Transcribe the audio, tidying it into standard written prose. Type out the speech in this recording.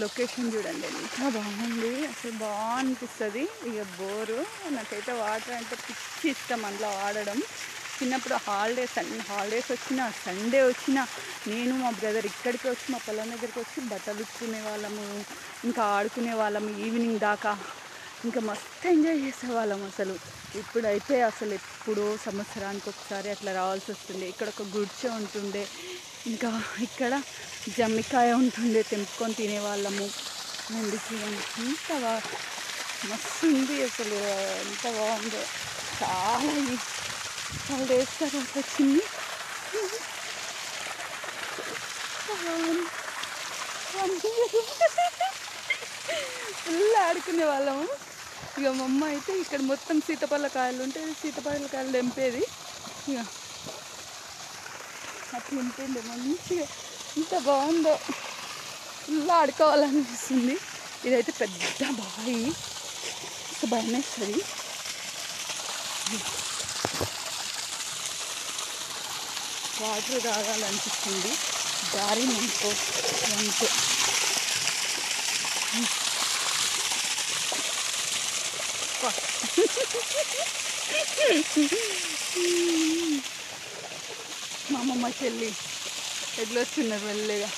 Location చూడండి ఎంత బాగుంది, అసలు బాగా అనిపిస్తుంది. ఇక బోరు, నాకైతే వాటర్ అంటే పిచ్చి ఇష్టం అందులో ఆడడం. చిన్నప్పుడు హాలిడేస్ వచ్చినా, సండే వచ్చినా నేను మా బ్రదర్ ఇక్కడికి వచ్చి మా పొలం దగ్గరికి వచ్చి బట్టలు ఉట్టుకునే వాళ్ళము, ఇంకా ఆడుకునే వాళ్ళము ఈవినింగ్ దాకా. ఇంకా మస్తు ఎంజాయ్ చేసేవాళ్ళం అసలు. ఇప్పుడైతే అసలు ఎప్పుడో సంవత్సరానికి ఒకసారి అట్లా రావాల్సి వస్తుంది. ఇక్కడ ఒక గుడిచె ఉంటుండే, ఇంకా ఇక్కడ జమ్మికాయ ఉంటుండే, తెంపుకొని తినేవాళ్ళము. అందుకే ఎంత మస్తు ఉంది అసలు, ఎంత బాగుందో. చాలా డేస్ తర్వాత వచ్చింది. ఫుల్ ఆడుకునే వాళ్ళము. ఇక మా అమ్మ అయితే ఇక్కడ మొత్తం సీతాఫల కాయలు ఉంటాయి, సీతాఫల కాయలు తెంపేది. ఇక అట్లా ఉంటుండే మంచిగా, ఎంత బాగుందో. ఫుల్ ఆడుకోవాలనిపిస్తుంది. ఇదైతే పెద్ద బావి, భయం వేస్తుంది. వాటర్ తాగాలనిపిస్తుంది, దారి మనకు అంతే. మా అమ్మమ్మ చెల్లి ఎడ్లు వస్తున్నారు మెల్లగా.